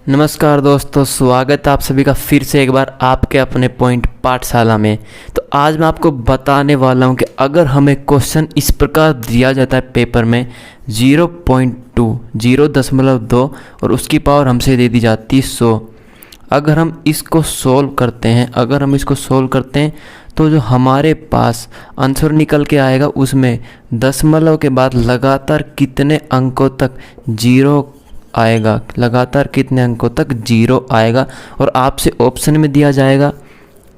नमस्कार दोस्तों, स्वागत है आप सभी का फिर से एक बार आपके अपने पॉइंट पाठशाला में। तो आज मैं आपको बताने वाला हूं कि अगर हमें क्वेश्चन इस प्रकार दिया जाता है पेपर में 0.2 और उसकी पावर हमसे दे दी जाती है 100। अगर हम इसको सोल्व करते हैं तो जो हमारे पास आंसर निकल के आएगा उसमें दशमलव के बाद लगातार कितने अंकों तक जीरो आएगा और आपसे ऑप्शन में दिया जाएगा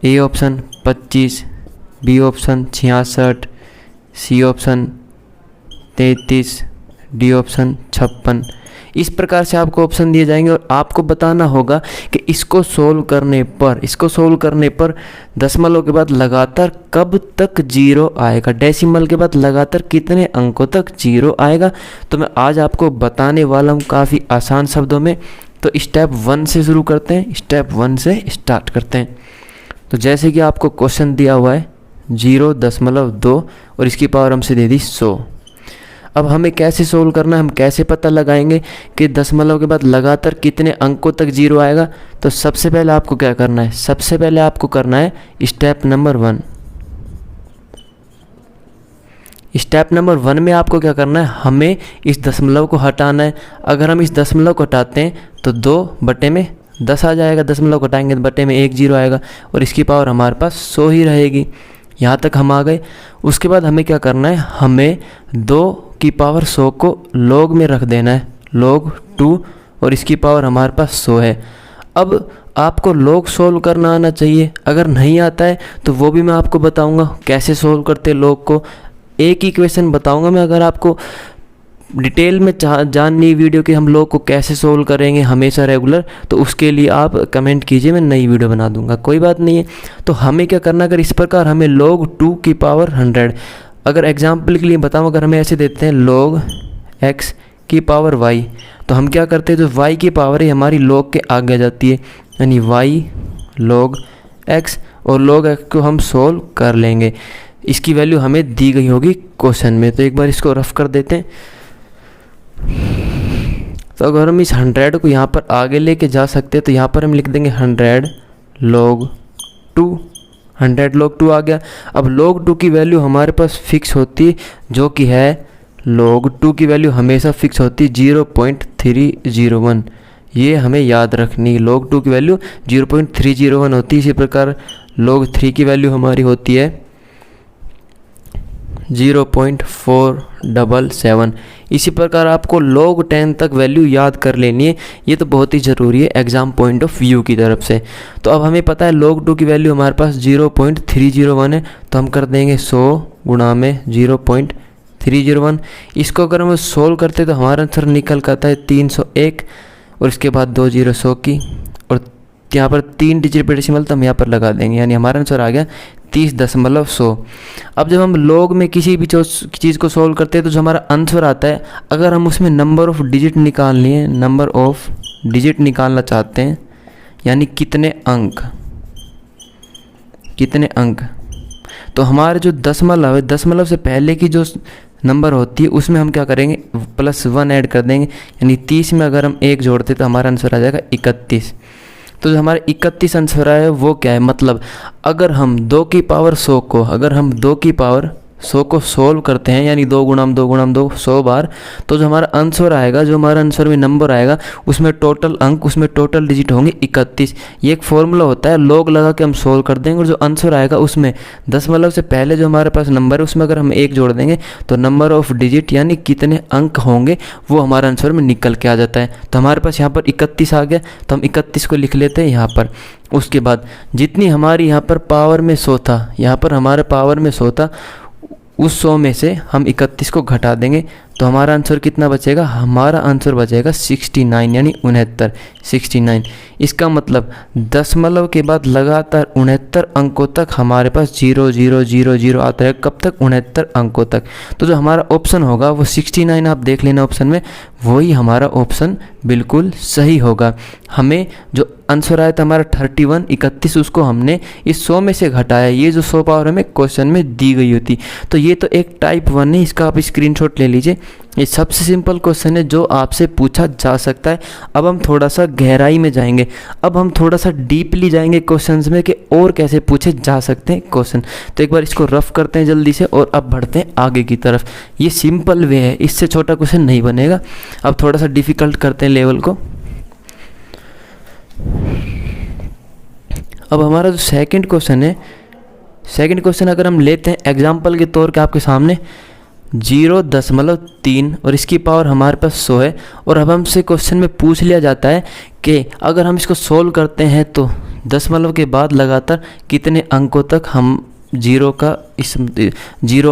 A option 25, B option 66, C option 33, D option 56। इस प्रकार से आपको ऑप्शन दिए जाएंगे और आपको बताना होगा कि इसको सोल्व करने पर दशमलव के बाद लगातार कब तक जीरो आएगा, डेसिमल के बाद लगातार कितने अंकों तक जीरो आएगा। तो मैं आज आपको बताने वाला हूँ काफ़ी आसान शब्दों में। तो स्टेप 1 से शुरू करते हैं, स्टेप 1 से स्टार्ट करते हैं। तो जैसे कि आपको क्वेश्चन दिया हुआ है 0.2 और इसकी पावर हमसे दे दी 100। अब हमें कैसे सोल्व करना है, हम कैसे पता लगाएंगे कि दशमलव के बाद लगातार कितने अंकों तक जीरो आएगा। तो सबसे पहले आपको क्या करना है, सबसे पहले आपको करना है स्टेप नंबर 1। स्टेप नंबर 1 में आपको क्या करना है, हमें इस दशमलव को हटाना है। अगर हम इस दशमलव को हटाते हैं तो 2/10 आ जाएगा, दशमलव को हटाएंगे तो बटे में 1 जीरो आएगा और इसकी पावर हमारे पास 100 ही रहेगी। यहाँ तक हम आ गए। उसके बाद हमें क्या करना है, हमें 2 की पावर 100 को log में रख देना है, log 2, और इसकी पावर हमारे पास 100 है। अब आपको log सोल्व करना आना चाहिए, अगर नहीं आता है तो वो भी मैं आपको बताऊंगा कैसे सोल्व करते हैं log को। एक इक्वेशन बताऊंगा मैं, अगर आपको डिटेल में जाननी वीडियो कि हम log को कैसे सोल्व करेंगे हमेशा रेगुलर, तो उसके लिए आप कमेंट कीजिए, मैं नई वीडियो बना दूंगा, कोई बात नहीं है। तो हमें क्या करना, अगर इस प्रकार हमें log 2 की पावर 100, अगर एग्जाम्पल के लिए बताऊं, अगर हमें ऐसे देते हैं log x की पावर y, तो हम क्या करते हैं, जो y की पावर है हमारी log के आगे आ जाती है, यानी y log x, और log x को हम सोल्व कर लेंगे। इसकी वैल्यू हमें दी गई होगी क्वेश्चन में। तो एक बार इसको रफ कर देते हैं। तो अगर हम इस 100 को यहाँ पर आगे लेके जा सकते हैं तो यहाँ पर हम लिख देंगे 100 log 2। 100 log 2 आ गया। अब log 2 की वैल्यू हमारे पास फिक्स होती है, जो कि है log 2 की वैल्यू हमेशा फिक्स होती है 0.301। ये हमें याद रखनी है, log 2 की वैल्यू 0.301 होती है। इसी प्रकार log 3 की वैल्यू हमारी होती है 0.477। इसी प्रकार आपको log 10 तक वैल्यू याद कर लेनी है, ये तो बहुत ही ज़रूरी है एग्ज़ाम पॉइंट ऑफ व्यू की तरफ से। तो अब हमें पता है log 2 की वैल्यू हमारे पास 0.301 है, तो हम कर देंगे 100 गुणा में 0.301। इसको अगर हम सोल्व करते तो हमारा आंसर निकल कर आता है 301 और इसके बाद 2 जीरो 100 की, और यहाँ पर 3 डिजिट पे डेसिमल तो हम यहाँ पर लगा देंगे, यानी हमारा आंसर आ गया 30.100। अब जब हम log में किसी भी चीज़ को सोल्व करते हैं तो जो हमारा आंसर आता है, अगर हम उसमें नंबर ऑफ़ डिजिट निकालना चाहते हैं, यानी कितने अंक, तो हमारे जो दशमलव है, दशमलव से पहले की जो नंबर होती है उसमें हम क्या करेंगे, +1 ऐड कर देंगे, यानी 30 में अगर हम 1 जोड़ते तो हमारा आंसर आ जाएगा 31। तो जो हमारा 31 आंसर आया है वो क्या है, मतलब अगर हम 2 की पावर 100 को सोल्व करते हैं, यानी 2 गुणा 2 100 बार, तो जो हमारा आंसर आएगा, जो हमारा आंसर में नंबर आएगा उसमें टोटल डिजिट होंगे 31। ये एक फॉर्मूला होता है, log लगा के हम सोल्व कर देंगे और जो आंसर आएगा उसमें दशमलव से पहले जो हमारे पास नंबर है उसमें अगर हम 1 जोड़ देंगे तो नंबर ऑफ़ डिजिट यानी कितने अंक होंगे वो हमारे आंसर में निकल के आ जाता है। तो हमारे पास यहाँ पर 31 आ गया, तो हम 31 को लिख लेते हैं यहाँ पर। उसके बाद जितनी हमारी यहाँ पर पावर में 100 था, यहाँ पर हमारे पावर में 100 था, उस 100 में से हम 31 को घटा देंगे तो हमारा आंसर कितना बचेगा, हमारा आंसर बचेगा 69, यानी 69। इसका मतलब दशमलव के बाद लगातार 69 अंकों तक हमारे पास 0000 आता है। कब तक, 69 अंकों तक। तो जो हमारा ऑप्शन होगा वो 69, आप देख लेना ऑप्शन में, वही हमारा ऑप्शन बिल्कुल सही होगा। हमें जो आंसर आया था हमारा 31, उसको हमने इस 100 में से घटाया। ये जो 100 पावर हमें क्वेश्चन में दी गई होती, तो ये तो एक टाइप 1 है, इसका आप स्क्रीनशॉट ले लीजिए। ये सबसे सिंपल क्वेश्चन है जो आपसे पूछा जा सकता है। अब हम थोड़ा सा गहराई में जाएंगे, अब हम थोड़ा सा डीपली जाएंगे क्वेश्चंस में कि और कैसे पूछे जा सकते हैं क्वेश्चन। तो एक बार इसको रफ करते हैं जल्दी से और अब बढ़ते हैं आगे की तरफ। ये सिंपल वे है, इससे छोटा क्वेश्चन नहीं बनेगा। अब थोड़ा सा डिफ़िकल्ट करते हैं लेवल को। अब हमारा जो सेकंड क्वेश्चन है, सेकंड क्वेश्चन अगर हम लेते हैं एग्जाम्पल के तौर पे आपके सामने 0.3 और इसकी पावर हमारे पास 100 है। और अब हमसे क्वेश्चन में पूछ लिया जाता है कि अगर हम इसको सोल्व करते हैं तो दशमलव के बाद लगातार कितने अंकों तक हम जीरो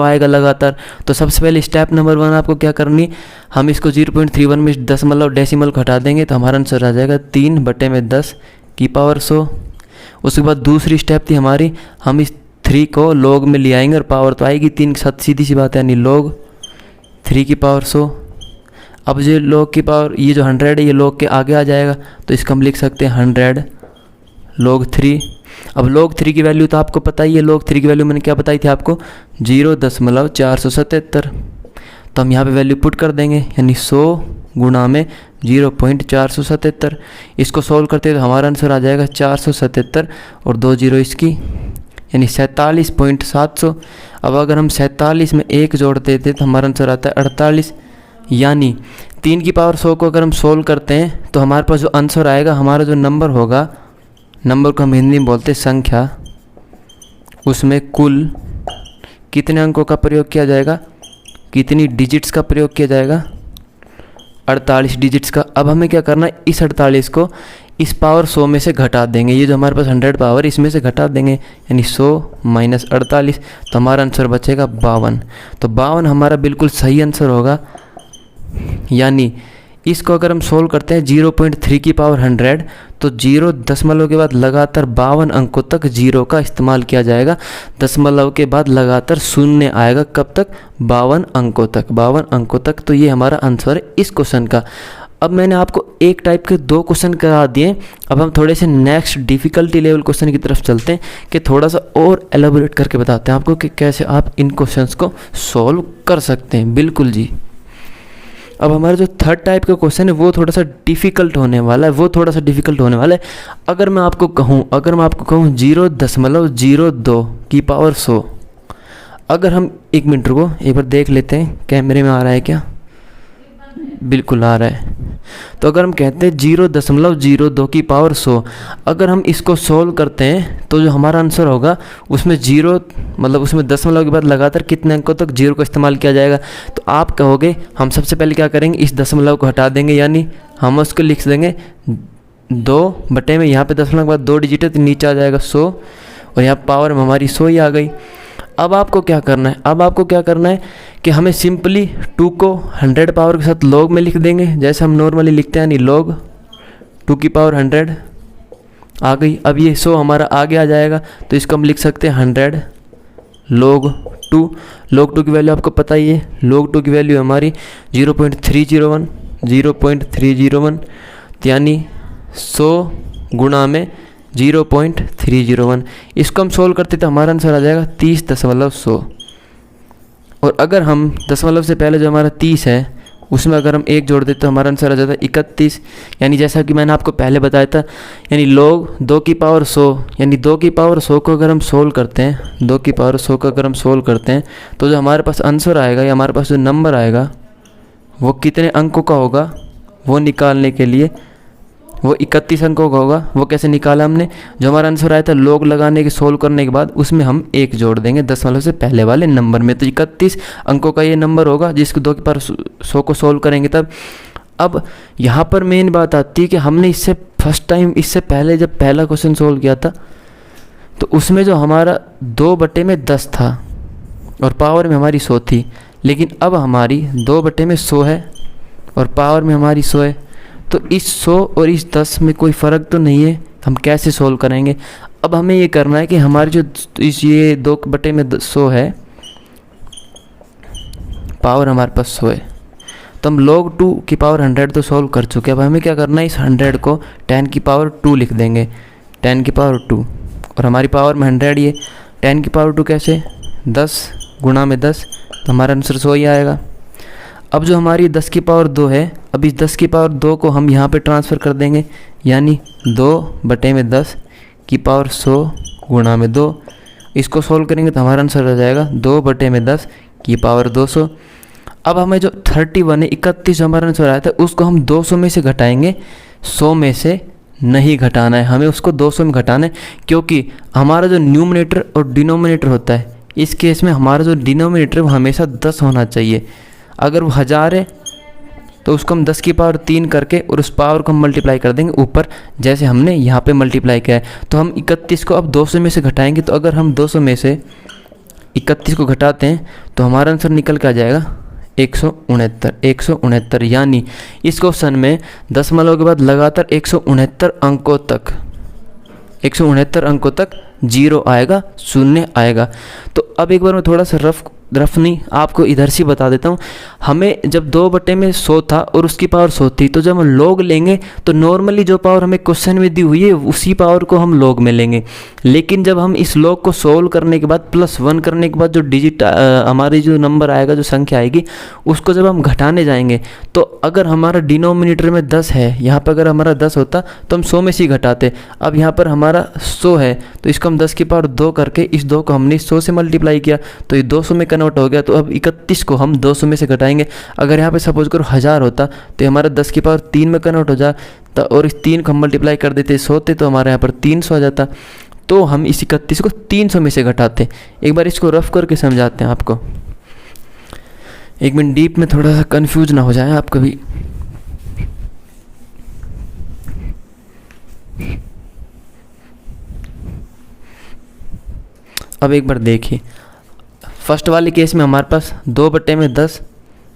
आएगा लगातार। तो सबसे पहले स्टेप नंबर 1 आपको क्या करनी, हम इसको 0.31 में दशमलव डेसिमल को हटा देंगे तो हमारा आंसर आ जाएगा 3/10 की पावर 100। उसके बाद दूसरी स्टेप थी हमारी, हम इस 3 को लॉग में ले आएंगे और पावर तो आएगी 3 के साथ, सीधी सी बात है, यानी लॉग 3 की पावर 100। अब जो लॉग की पावर, ये जो 100 है ये लॉग के आगे आ जाएगा तो इसको हम लिख सकते हैं 100 log 3। अब log 3 की वैल्यू तो आपको पता ही है, log 3 की वैल्यू मैंने क्या बताई थी आपको, 0.477। तो हम यहाँ पे वैल्यू पुट कर देंगे, यानी 100 गुणा में 0.477। इसको सॉल्व करते हैं तो हमारा आंसर आ जाएगा 477 और 2 जीरो इसकी, यानी 47.700। अब अगर हम 47 में 1 जोड़ देते तो हमारा आंसर आता है 48। यानी 3 की पावर 100 को अगर हम सोल्व करते हैं तो हमारे पास जो आंसर आएगा, हमारा जो नंबर होगा, नंबर को हम हिंदी में बोलते हैं संख्या, उसमें कुल कितने अंकों का प्रयोग किया जाएगा, कितनी डिजिट्स का प्रयोग किया जाएगा, 48 डिजिट्स का। अब हमें क्या करना है, इस 48 को इस पावर 100 में से घटा देंगे, ये जो हमारे पास 100 पावर इसमें से घटा देंगे, यानी 100 माइनस 48, तो हमारा आंसर बचेगा 52। तो 52 हमारा बिल्कुल सही आंसर होगा। यानी इसको अगर हम सोल्व करते हैं 0.3 की पावर 100 तो 0 दशमलव के बाद लगातार 52 अंकों तक 0 का इस्तेमाल किया जाएगा। दशमलव के बाद लगातार शून्य आएगा, कब तक, 52 अंकों तक, 52 अंकों तक। तो ये हमारा आंसर है इस क्वेश्चन का। अब मैंने आपको एक टाइप के 2 क्वेश्चन करा दिए। अब हम थोड़े से नेक्स्ट डिफ़िकल्टी लेवल क्वेश्चन की तरफ चलते हैं कि थोड़ा सा और एलाबोरेट करके बताते हैं आपको कि कैसे आप इन क्वेश्चंस को सॉल्व कर सकते हैं। बिल्कुल जी। अब हमारा जो थर्ड टाइप का क्वेश्चन है वो थोड़ा सा डिफ़िकल्ट होने वाला है, अगर मैं आपको कहूँ 0.02 की पावर 100, अगर हम 1 मिनट रुको, एक बार देख लेते हैं कैमरे में आ रहा है क्या, बिल्कुल आ रहा है। तो अगर हम कहते हैं 0.02 की पावर 100, अगर हम इसको सोल्व करते हैं तो जो हमारा आंसर होगा उसमें उसमें दशमलव के बाद लगातार कितने अंकों तक 0 का इस्तेमाल किया जाएगा। तो आप कहोगे हम सबसे पहले क्या करेंगे, इस दशमलव को हटा देंगे, यानी हम उसको लिख देंगे 2 में यहाँ पे दशमलव के बाद 2 डिजिट है तो नीचे आ जाएगा 100 और यहाँ पावर में हमारी 100 ही आ गई। अब आपको क्या करना है, कि हमें सिंपली 2 को 100 पावर के साथ लॉग में लिख देंगे, जैसे हम नॉर्मली लिखते हैं, यानी लॉग 2 की पावर 100 आ गई। अब ये 100 हमारा आगे आ जाएगा तो इसको हम लिख सकते हैं 100 log 2। log 2 की वैल्यू आपको पता ही है, log 2 की वैल्यू हमारी 0.301, यानी 100 गुणा में 0.301। इसको हम सोल्व करते तो हमारा आंसर आ जाएगा 30.100। और अगर हम दशमलव से पहले जो हमारा 30 है उसमें अगर हम 1 जोड़ देते तो हमारा आंसर आ जाता है 31। यानी जैसा कि मैंने आपको पहले बताया था, यानी log 2 की पावर 100, यानी 2 की पावर 100 को अगर हम सोल्व करते हैं, 2 की पावर 100 को अगर हम सोल्व करते हैं तो जो हमारे पास आंसर आएगा या हमारे पास जो नंबर आएगा वो कितने अंकों का होगा, वो निकालने के लिए वो 31 अंकों का होगा। वो कैसे निकाला हमने, जो हमारा आंसर आया था लॉग लगाने के सोल्व करने के बाद उसमें हम 1 जोड़ देंगे दशमलव से पहले वाले नंबर में, तो 31 अंकों का ये नंबर होगा जिसको 2 की पावर 100 को सोल्व करेंगे तब। अब यहाँ पर मेन बात आती है कि हमने इससे पहले जब पहला क्वेश्चन सोल्व किया था तो उसमें जो हमारा 2/10 था और पावर में हमारी 100 थी, लेकिन अब हमारी 2/100 है और पावर में हमारी 100 है। तो इस 100 और इस 10 में कोई फ़र्क तो नहीं है, हम कैसे सोल्व करेंगे। अब हमें ये करना है कि हमारी जो ये 2/100 है, पावर हमारे पास 100 है, तो हम log 2 की पावर 100 तो सोल्व कर चुके हैं। अब हमें क्या करना है, इस 100 को 10 की पावर 2 लिख देंगे, 10 की पावर 2, और हमारी पावर में 100 ही है। 10 की पावर 2 कैसे, 10 गुणा में 10, तो हमारा आंसर 100 ही आएगा। अब जो हमारी 10 की पावर 2 है, अब इस 10 की पावर 2 को हम यहाँ पे ट्रांसफ़र कर देंगे, यानी 2/10 की पावर 100 गुणा में 2। इसको सोल्व करेंगे तो हमारा आंसर आ जाएगा 2/10 की पावर 200। अब हमें जो 31 है 31 हमारा आंसर आया था, उसको हम 200 में से घटाएंगे, 100 में से नहीं घटाना है, हमें उसको 200 में घटाना है, क्योंकि हमारा जो न्यूमरेटर और डिनोमिनेटर होता है, इस केस में हमारा जो डिनोमिनेटर है वो हमेशा 10 होना चाहिए। अगर वो 1000 है तो उसको हम 10 की पावर 3 करके और उस पावर को हम मल्टीप्लाई कर देंगे ऊपर, जैसे हमने यहाँ पे मल्टीप्लाई किया है। तो हम 31 को अब 200 में से घटाएंगे, तो अगर हम 200 में से 31 को घटाते हैं तो हमारा आंसर निकल के आ जाएगा 169। यानी इस क्वेश्चन में दशमलव के बाद लगातार 169 अंकों तक जीरो आएगा, शून्य आएगा। तो अब एक बार मैं थोड़ा सा रफ नहीं आपको इधर से बता देता हूँ। हमें जब 2/100 था और उसकी पावर 100 थी, तो जब हम लॉग लेंगे तो नॉर्मली जो पावर हमें क्वेश्चन में दी हुई है उसी पावर को हम लॉग में लेंगे। लेकिन जब हम इस लॉग को सोल्व करने के बाद +1 करने के बाद जो डिजिट हमारी जो नंबर आएगा, जो संख्या आएगी, उसको जब हम घटाने जाएंगे, तो अगर हमारा डिनोमिनेटर में 10 है, यहाँ पर अगर हमारा 10 होता तो हम 100 में से ही घटाते। अब यहाँ पर हमारा 100 है तो इसको हम 10 की पावर 2 करके इस 2 को हमने 100 से मल्टीप्लाई किया तो ये 200 में कन्वर्ट हो गया। तो अब 31 को हम 200 में से घटाएंगे। अगर यहाँ पे सपोज करो 1000 होता तो हमारा 10 की पावर 3 में कन्वर्ट हो जाता और इस 3 को हम मल्टीप्लाई कर देते 100 से, तो हमारे यहाँ पर 300 आ जाता। तो हम इस 31 को 300 में से घटाते। एक बार इसको रफ करके समझाते हैं आपको, एक मिनट डीप में थोड़ा सा कंफ्यूज ना हो जाए आप कभी। अब एक बार देखिए, फर्स्ट वाले केस में हमारे पास 2/10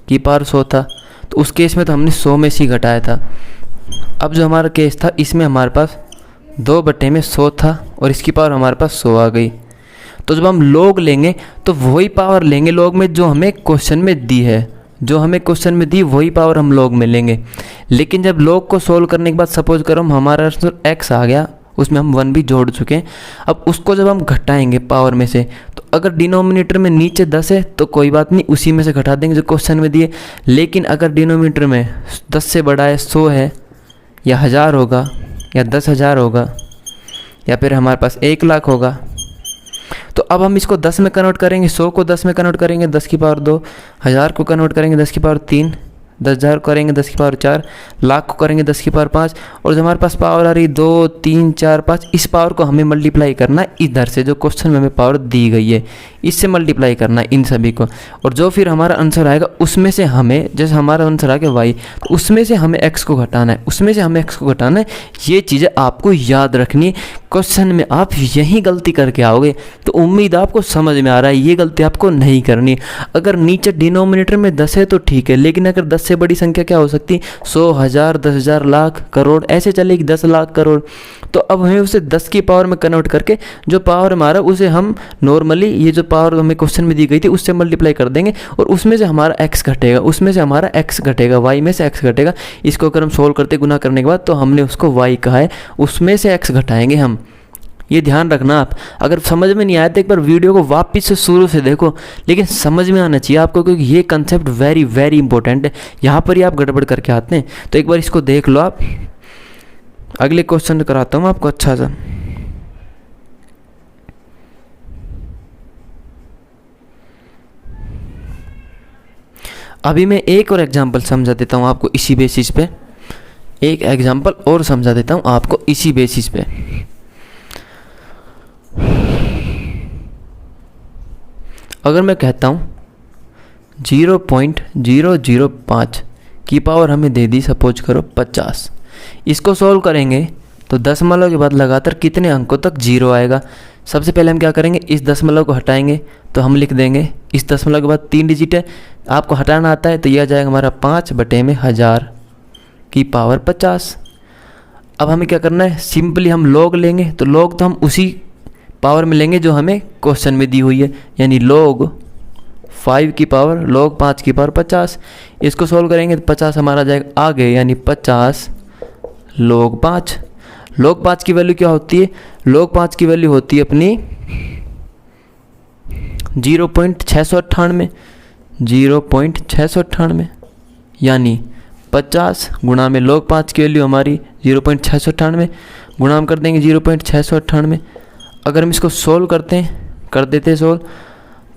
की पावर 100 था, तो उस केस में तो हमने 100 में से घटाया था। अब जो हमारा केस था इसमें हमारे पास 2/100 था और इसकी पावर हमारे पास 100 आ गई। तो जब हम लॉग लेंगे तो वही पावर लेंगे लॉग में जो हमें क्वेश्चन में दी है, जो हमें क्वेश्चन में दी वही पावर हम लॉग में लेंगे। लेकिन जब लॉग को सोल्व करने के बाद सपोज करो हमारा आंसर x आ गया, उसमें हम 1 भी जोड़ चुके हैं। अब उसको जब हम घटाएंगे पावर में से, तो अगर डिनोमिनेटर में नीचे 10 है तो कोई बात नहीं, उसी में से घटा देंगे जो क्वेश्चन में दिए। लेकिन अगर डिनोमिनेटर में 10 से बड़ा है, 100 है या 1000 होगा या 10,000 होगा या फिर हमारे पास 1 लाख होगा, तो अब हम इसको 10 में कन्वर्ट करेंगे। 100 को 10 में कन्वर्ट करेंगे 10 की पावर 2, 1000 को कन्वर्ट करेंगे 10 की पावर 3, 10,000 करेंगे 10 की पावर 4, लाख को करेंगे 10 की पावर 5, और जो हमारे पास पावर आ रही 2, 3, 4, 5, इस पावर को हमें मल्टीप्लाई करना है इधर से, जो क्वेश्चन में हमें पावर दी गई है इससे मल्टीप्लाई करना है इन सभी को। और जो फिर हमारा आंसर आएगा उसमें से हमें, जैसे हमारा आंसर आ गया y, तो उसमें से हमें x को घटाना है, उसमें से हमें x को घटाना है। ये चीज़ें आपको याद रखनी है। क्वेश्चन में आप यही गलती करके आओगे तो उम्मीद आपको समझ में आ रहा है, ये गलती आपको नहीं करनी। अगर नीचे डिनोमिनेटर में 10 है तो ठीक है, लेकिन अगर 10 से बड़ी संख्या क्या हो सकती है, 100, 1000, 10,000, लाख, करोड़, ऐसे चलेगी 10 लाख करोड़। तो अब हमें उसे 10 की पावर में कन्वर्ट करके जो पावर हमारा उसे हम नॉर्मली ये जो पावर हमें क्वेश्चन में दी गई थी उससे मल्टीप्लाई कर देंगे और उसमें से हमारा x घटेगा, उसमें से हमारा x घटेगा, y में से x घटेगा। इसको अगर हम सोल्व करते गुना करने के बाद तो हमने उसको y कहा है, उसमें से x घटाएंगे हम। ये ध्यान रखना आप। अगर समझ में नहीं आया तो एक बार वीडियो को वापस से शुरू से देखो, लेकिन समझ में आना चाहिए आपको, क्योंकि ये कंसेप्ट वेरी वेरी इंपॉर्टेंट है। यहाँ पर ही आप गड़बड़ करके आते हैं, तो एक बार इसको देख लो आप। अगले क्वेश्चन कराता हूँ आपको अच्छा सा। अभी मैं एक और एग्जांपल समझा देता हूँ आपको इसी बेसिस पे, एक एग्जांपल और समझा देता हूँ आपको इसी बेसिस पे। अगर मैं कहता हूँ 0.005 की पावर हमें दे दी सपोज करो 50, इसको सॉल्व करेंगे तो दशमलव के बाद लगातार कितने अंकों तक जीरो आएगा। सबसे पहले हम क्या करेंगे, इस दशमलव को हटाएंगे तो हम लिख देंगे, इस दशमलव के बाद 3 डिजिट है, आपको हटाना आता है तो यह आ जाएगा हमारा 5/1000 की पावर 50। अब हमें क्या करना है, सिंपली हम लॉग लेंगे, तो लॉग तो हम उसी पावर में लेंगे जो हमें क्वेश्चन में दी हुई है, यानी log 5 की पावर log 5 की पावर 50। इसको सॉल्व करेंगे तो 50 हमारा जाएगा आगे, यानी 50 log 5। log 5 की वैल्यू क्या होती है, log 5 की वैल्यू होती है अपनी 0.698, यानी 50 गुणा में log 5 की वैल्यू हमारी 0.698 गुणा हम कर देंगे 0.698। अगर हम इसको सोल्व करते हैं, कर देते हैं सोल्व,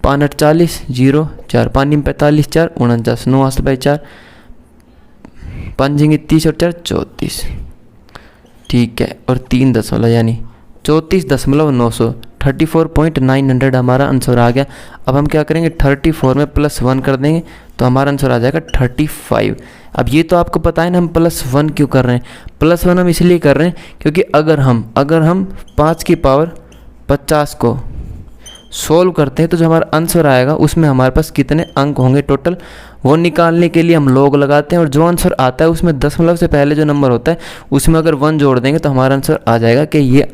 5 40 0 4 5 45 4 49 9 8 बाई 4 5 30 और 4 34। ठीक है, और 3 दशमलव यानी 34.900 34.900 हमारा आंसर आ गया। अब हम क्या करेंगे, 34 में +1 कर देंगे तो हमारा आंसर आ जाएगा 35। अब ये तो आपको पता है ना हम +1 क्यों कर रहे हैं। +1 हम इसलिए कर रहे हैं क्योंकि अगर हम 5 की पावर 50 को सोल्व करते हैं तो जो हमारा आंसर आएगा उसमें हमारे पास कितने अंक होंगे टोटल, वो निकालने के लिए हम log लगाते हैं। और जो आंसर आता है उसमें दशमलव से पहले जो नंबर होता है उसमें अगर 1 जोड़ देंगे तो हमारा आंसर आ जाएगा कि ये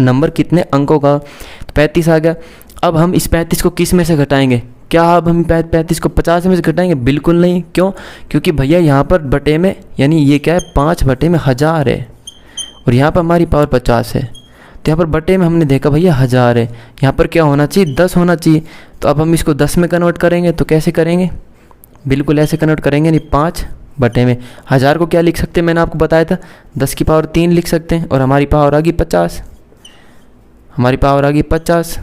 नंबर कितने अंकों का। तो 35 आ गया। अब हम इस 35 को किस में से घटाएंगे, क्या अब हम 35 को 50 में से घटाएंगे? बिल्कुल नहीं। क्यों? क्योंकि भैया यहाँ पर बटे में यानी ये क्या है 5 बटे में 1000 है और यहाँ पर हमारी पावर 50 है। तो यहाँ पर बटे में हमने देखा भैया 1000 है, यहाँ पर क्या होना चाहिए 10 होना चाहिए। तो अब हम इसको 10 में कन्वर्ट करेंगे तो कैसे करेंगे, बिल्कुल ऐसे कन्वर्ट करेंगे, नहीं 5 बटे में 1000 को क्या लिख सकते हैं, मैंने आपको बताया था 10 की पावर 3 लिख सकते हैं और हमारी पावर आ गई 50, हमारी पावर आ गई 50।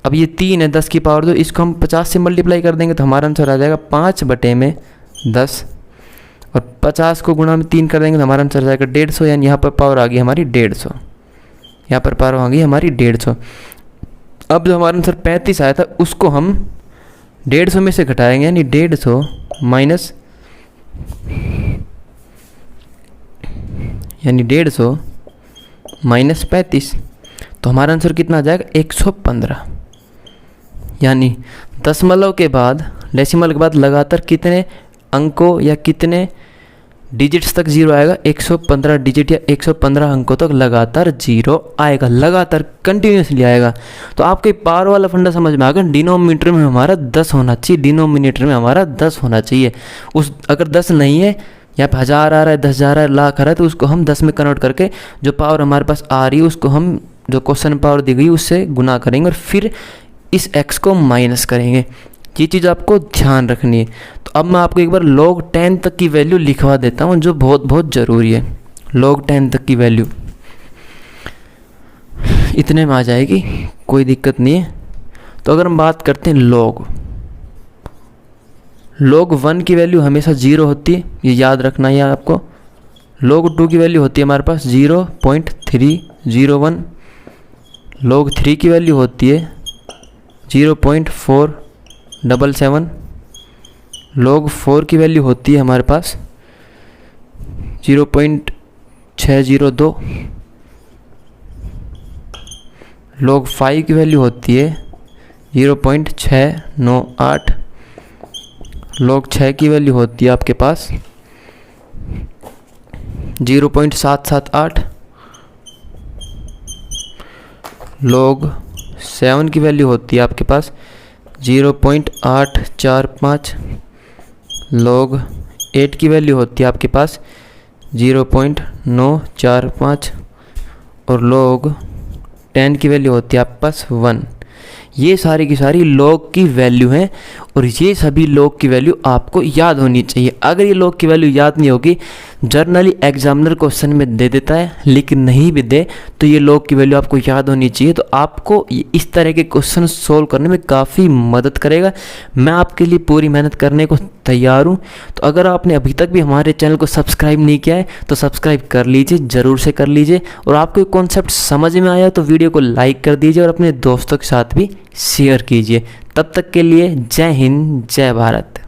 अब ये 3 है 10 की पावर 2, इसको हम 50 से मल्टीप्लाई कर देंगे तो हमारा आंसर आ जाएगा 5 बटे में 10 और 50 को गुणा में 3 कर देंगे तो हमारा आंसर आ जाएगा 150। यानी यहाँ पर पावर आ गई हमारी 150, यहाँ पर पावर आ गई हमारी 150। अब जो हमारा आंसर 35 आया था उसको हम 150 में से घटाएंगे यानी 150 माइनस यानी 150 माइनस 35 तो हमारा आंसर कितना आ जाएगा 115। यानी दशमलव के बाद डेसिमल के बाद लगातार कितने अंकों या कितने डिजिट्स तक जीरो आएगा, 115 डिजिट या 115 अंकों तक लगातार जीरो आएगा, लगातार कंटिन्यूसली आएगा। तो आपके पावर वाला फंडा समझ में आ गया। डिनोमिनेटर में हमारा 10 होना चाहिए, डिनोमिनेटर में हमारा 10 होना चाहिए। उस अगर 10 नहीं है, यहाँ पे 1000 आ रहा है, 10,000 आ रहा है, लाख आ रहा है, तो उसको हम 10 में कन्वर्ट करके जो पावर हमारे पास आ रही है उसको हम जो क्वेश्चन पावर दी गई उससे गुना करेंगे और फिर इस x को माइनस करेंगे। ये चीज़ आपको ध्यान रखनी है। तो अब मैं आपको एक बार log 10 तक की वैल्यू लिखवा देता हूँ जो बहुत बहुत ज़रूरी है। log 10 तक की वैल्यू इतने में आ जाएगी, कोई दिक्कत नहीं है। तो अगर हम बात करते हैं log 1 की वैल्यू हमेशा 0 होती है, ये याद रखना है आपको। log 2 की वैल्यू होती है हमारे पास 0.301, log 3 की वैल्यू होती है 0.477, log 4 की वैल्यू होती है हमारे पास 0.602, log 5 की वैल्यू होती है 0.698, log 6 की वैल्यू होती है आपके पास 0.778, log 7 की वैल्यू होती है आपके पास 0.845, log 8 की वैल्यू होती है आपके पास 0.945 और log 10 की वैल्यू होती है आपके पास 1। ये सारी की सारी log की वैल्यू हैं और ये सभी log की वैल्यू आपको याद होनी चाहिए। अगर ये log की वैल्यू याद नहीं होगी, जर्नली एग्जामिनर क्वेश्चन में दे देता है लेकिन नहीं भी दे तो ये log की वैल्यू आपको याद होनी चाहिए। तो आपको इस तरह के क्वेश्चन सोल्व करने में काफ़ी मदद करेगा। मैं आपके लिए पूरी मेहनत करने को तैयार हूँ। तो अगर आपने अभी तक भी हमारे चैनल को सब्सक्राइब नहीं किया है तो सब्सक्राइब कर लीजिए, ज़रूर से कर लीजिए। और आपको कॉन्सेप्ट समझ में आया तो वीडियो को लाइक कर दीजिए और अपने दोस्तों के साथ भी शेयर कीजिए। तब तक के लिए जय हिंद, जय भारत।